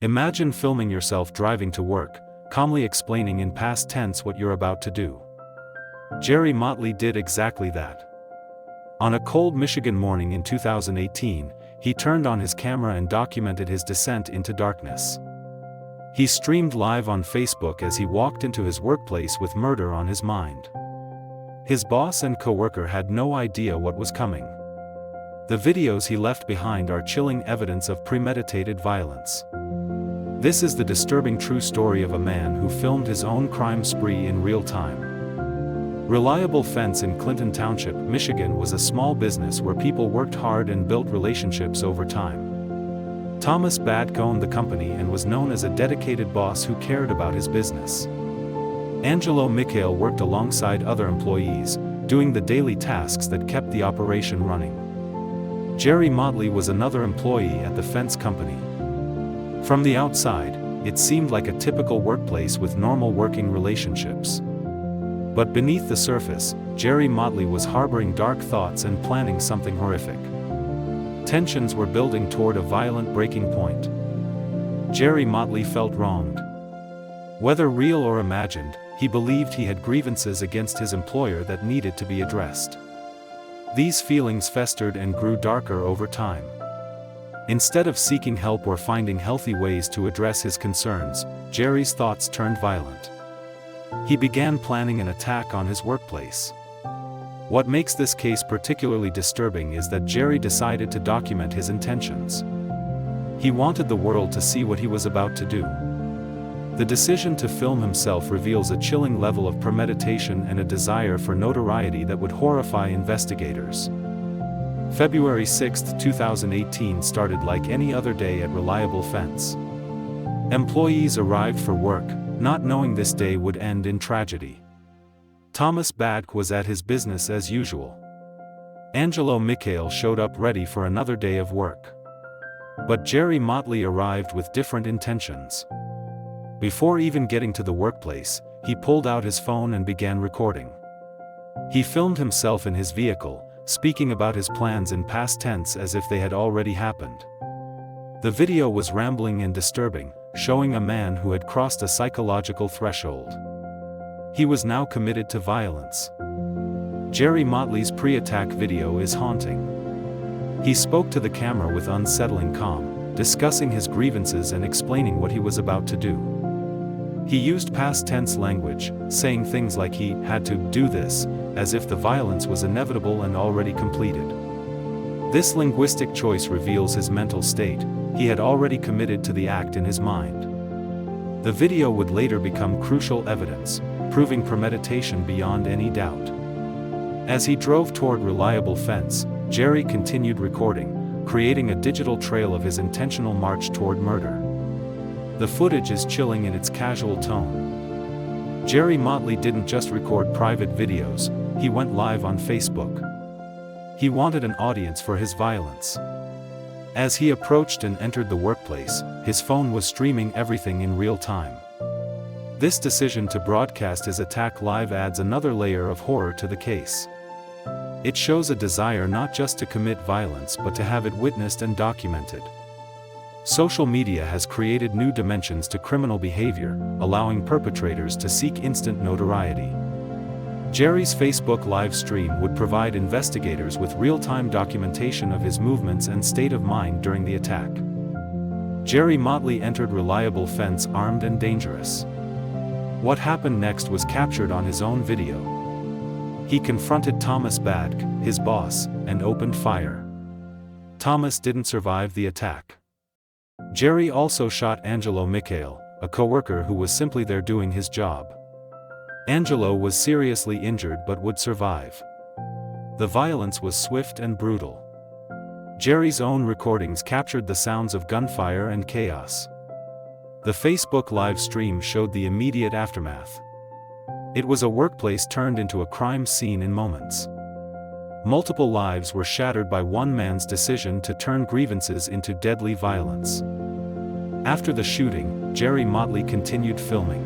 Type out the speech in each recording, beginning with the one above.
Imagine filming yourself driving to work, calmly explaining in past tense what you're about to do. Jerry Motley did exactly that. On a cold Michigan morning in 2018, he turned on his camera and documented his descent into darkness. He streamed live on Facebook as he walked into his workplace with murder on his mind. His boss and coworker had no idea what was coming. The videos he left behind are chilling evidence of premeditated violence. This is the disturbing true story of a man who filmed his own crime spree in real time. Reliable Fence in Clinton Township, Michigan was a small business where people worked hard and built relationships over time. Thomas Badke owned the company and was known as a dedicated boss who cared about his business. Angelo Micale worked alongside other employees, doing the daily tasks that kept the operation running. Jerry Motley was another employee at the fence company. From the outside, it seemed like a typical workplace with normal working relationships. But beneath the surface, Jerry Motley was harboring dark thoughts and planning something horrific. Tensions were building toward a violent breaking point. Jerry Motley felt wronged. Whether real or imagined, he believed he had grievances against his employer that needed to be addressed. These feelings festered and grew darker over time. Instead of seeking help or finding healthy ways to address his concerns, Jerry's thoughts turned violent. He began planning an attack on his workplace. What makes this case particularly disturbing is that Jerry decided to document his intentions. He wanted the world to see what he was about to do. The decision to film himself reveals a chilling level of premeditation and a desire for notoriety that would horrify investigators. February 6, 2018 started like any other day at Reliable Fence. Employees arrived for work, not knowing this day would end in tragedy. Thomas Badke was at his business as usual. Angelo Micale showed up ready for another day of work. But Jerry Motley arrived with different intentions. Before even getting to the workplace, he pulled out his phone and began recording. He filmed himself in his vehicle, speaking about his plans in past tense as if they had already happened. The video was rambling and disturbing, showing a man who had crossed a psychological threshold. He was now committed to violence. Jerry Motley's pre-attack video is haunting. He spoke to the camera with unsettling calm, discussing his grievances and explaining what he was about to do. He used past tense language, saying things like he had to do this, as if the violence was inevitable and already completed. This linguistic choice reveals his mental state. He had already committed to the act in his mind. The video would later become crucial evidence, proving premeditation beyond any doubt. As he drove toward Reliable Fence, Jerry continued recording, creating a digital trail of his intentional march toward murder. The footage is chilling in its casual tone. Jerry Motley didn't just record private videos, he went live on Facebook. He wanted an audience for his violence. As he approached and entered the workplace, his phone was streaming everything in real time. This decision to broadcast his attack live adds another layer of horror to the case. It shows a desire not just to commit violence but to have it witnessed and documented. Social media has created new dimensions to criminal behavior, allowing perpetrators to seek instant notoriety. Jerry's Facebook live stream would provide investigators with real-time documentation of his movements and state of mind during the attack. Jerry Motley entered Reliable Fence armed and dangerous. What happened next was captured on his own video. He confronted Thomas Badke, his boss, and opened fire. Thomas didn't survive the attack. Jerry also shot Angelo Micale, a coworker who was simply there doing his job. Angelo was seriously injured but would survive. The violence was swift and brutal. Jerry's own recordings captured the sounds of gunfire and chaos. The Facebook live stream showed the immediate aftermath. It was a workplace turned into a crime scene in moments. Multiple lives were shattered by one man's decision to turn grievances into deadly violence. After the shooting, Jerry Motley continued filming.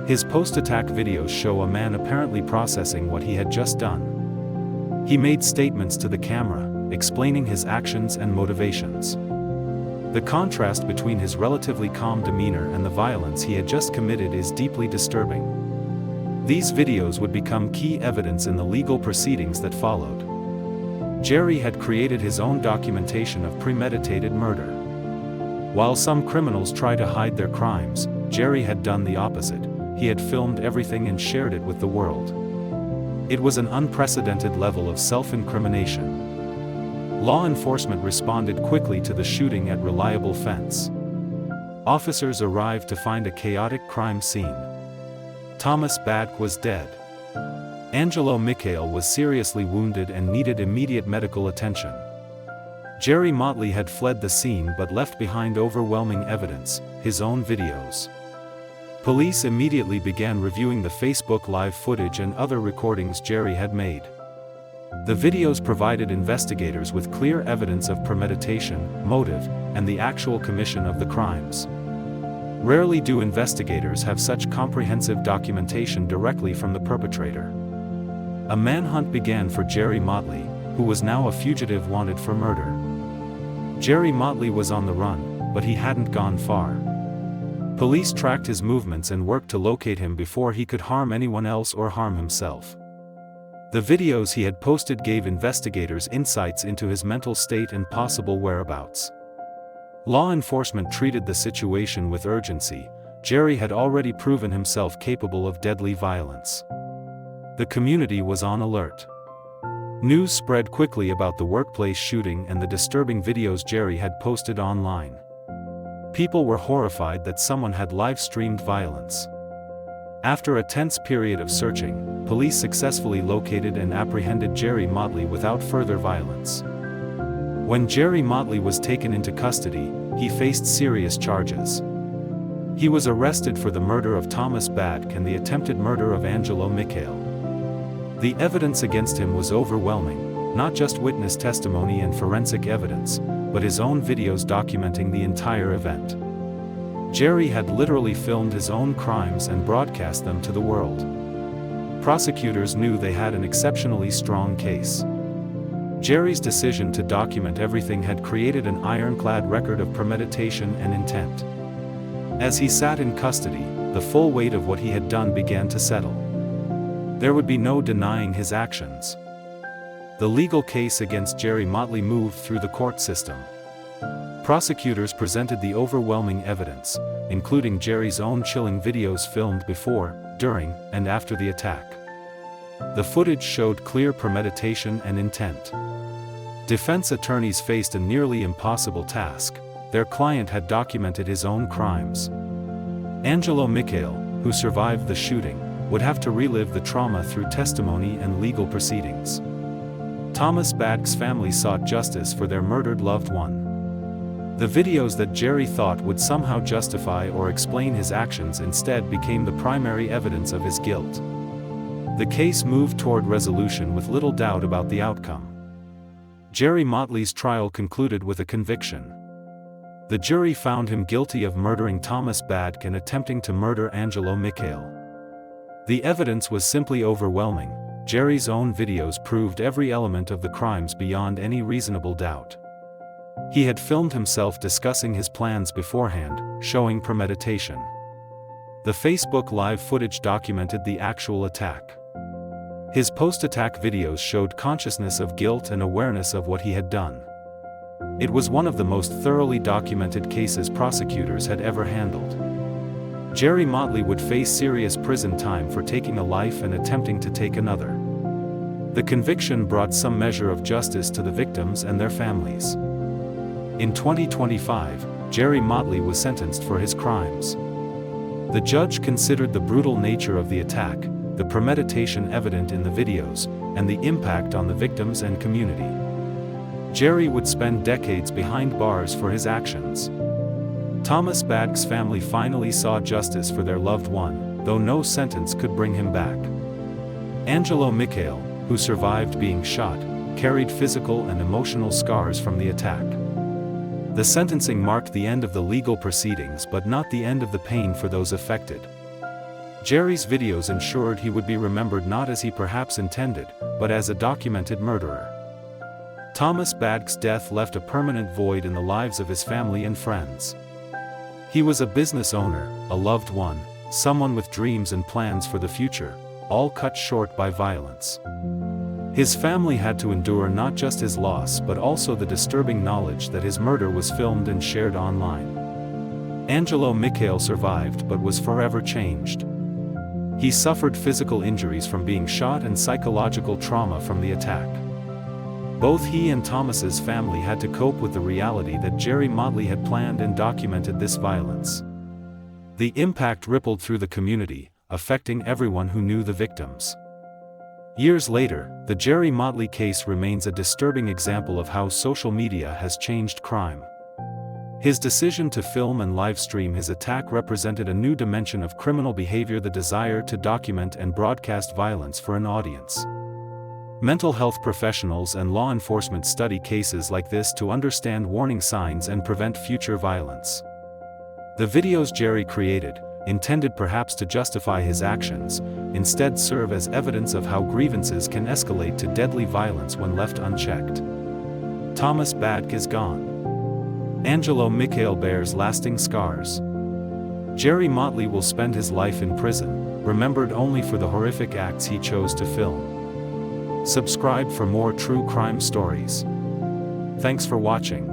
His post-attack videos show a man apparently processing what he had just done. He made statements to the camera, explaining his actions and motivations. The contrast between his relatively calm demeanor and the violence he had just committed is deeply disturbing. These videos would become key evidence in the legal proceedings that followed. Jerry had created his own documentation of premeditated murder. While some criminals try to hide their crimes, Jerry had done the opposite. He had filmed everything and shared it with the world. It was an unprecedented level of self-incrimination. Law enforcement responded quickly to the shooting at Reliable Fence. Officers arrived to find a chaotic crime scene. Thomas Badke was dead. Angelo Micale was seriously wounded and needed immediate medical attention. Jerry Motley had fled the scene but left behind overwhelming evidence, his own videos. Police immediately began reviewing the Facebook Live footage and other recordings Jerry had made. The videos provided investigators with clear evidence of premeditation, motive, and the actual commission of the crimes. Rarely do investigators have such comprehensive documentation directly from the perpetrator. A manhunt began for Jerry Motley, who was now a fugitive wanted for murder. Jerry Motley was on the run, but he hadn't gone far. Police tracked his movements and worked to locate him before he could harm anyone else or harm himself. The videos he had posted gave investigators insights into his mental state and possible whereabouts. Law enforcement treated the situation with urgency. Jerry had already proven himself capable of deadly violence. The community was on alert. News spread quickly about the workplace shooting and the disturbing videos Jerry had posted online. People were horrified that someone had live-streamed violence. After a tense period of searching, police successfully located and apprehended Jerry Motley without further violence. When Jerry Motley was taken into custody, he faced serious charges. He was arrested for the murder of Thomas Badke and the attempted murder of Angelo Micale. The evidence against him was overwhelming, not just witness testimony and forensic evidence, but his own videos documenting the entire event. Jerry had literally filmed his own crimes and broadcast them to the world. Prosecutors knew they had an exceptionally strong case. Jerry's decision to document everything had created an ironclad record of premeditation and intent. As he sat in custody, the full weight of what he had done began to settle. There would be no denying his actions. The legal case against Jerry Motley moved through the court system. Prosecutors presented the overwhelming evidence, including Jerry's own chilling videos filmed before, during, and after the attack. The footage showed clear premeditation and intent. Defense attorneys faced a nearly impossible task. Their client had documented his own crimes. Angelo Micale, who survived the shooting, would have to relive the trauma through testimony and legal proceedings. Thomas Badke's family sought justice for their murdered loved one. The videos that Jerry thought would somehow justify or explain his actions instead became the primary evidence of his guilt. The case moved toward resolution with little doubt about the outcome. Jerry Motley's trial concluded with a conviction. The jury found him guilty of murdering Thomas Badke and attempting to murder Angelo Micale. The evidence was simply overwhelming. Jerry's own videos proved every element of the crimes beyond any reasonable doubt. He had filmed himself discussing his plans beforehand, showing premeditation. The Facebook Live footage documented the actual attack. His post-attack videos showed consciousness of guilt and awareness of what he had done. It was one of the most thoroughly documented cases prosecutors had ever handled. Jerry Motley would face serious prison time for taking a life and attempting to take another. The conviction brought some measure of justice to the victims and their families. In 2025, Jerry Motley was sentenced for his crimes. The judge considered the brutal nature of the attack, the premeditation evident in the videos, and the impact on the victims and community. Jerry would spend decades behind bars for his actions. Thomas Badke's family finally saw justice for their loved one, though no sentence could bring him back. Angelo Micale, who survived being shot, carried physical and emotional scars from the attack. The sentencing marked the end of the legal proceedings but not the end of the pain for those affected. Jerry's videos ensured he would be remembered not as he perhaps intended, but as a documented murderer. Thomas Badke's death left a permanent void in the lives of his family and friends. He was a business owner, a loved one, someone with dreams and plans for the future, all cut short by violence. His family had to endure not just his loss but also the disturbing knowledge that his murder was filmed and shared online. Angelo Micale survived but was forever changed. He suffered physical injuries from being shot and psychological trauma from the attack. Both he and Thomas's family had to cope with the reality that Jerry Motley had planned and documented this violence. The impact rippled through the community, affecting everyone who knew the victims. Years later, the Jerry Motley case remains a disturbing example of how social media has changed crime. His decision to film and live-stream his attack represented a new dimension of criminal behavior: the desire to document and broadcast violence for an audience. Mental health professionals and law enforcement study cases like this to understand warning signs and prevent future violence. The videos Jerry created, intended perhaps to justify his actions, instead serve as evidence of how grievances can escalate to deadly violence when left unchecked. Thomas Badke is gone. Angelo Micale bears lasting scars. Jerry Motley will spend his life in prison, remembered only for the horrific acts he chose to film. Subscribe for more true crime stories. Thanks for watching.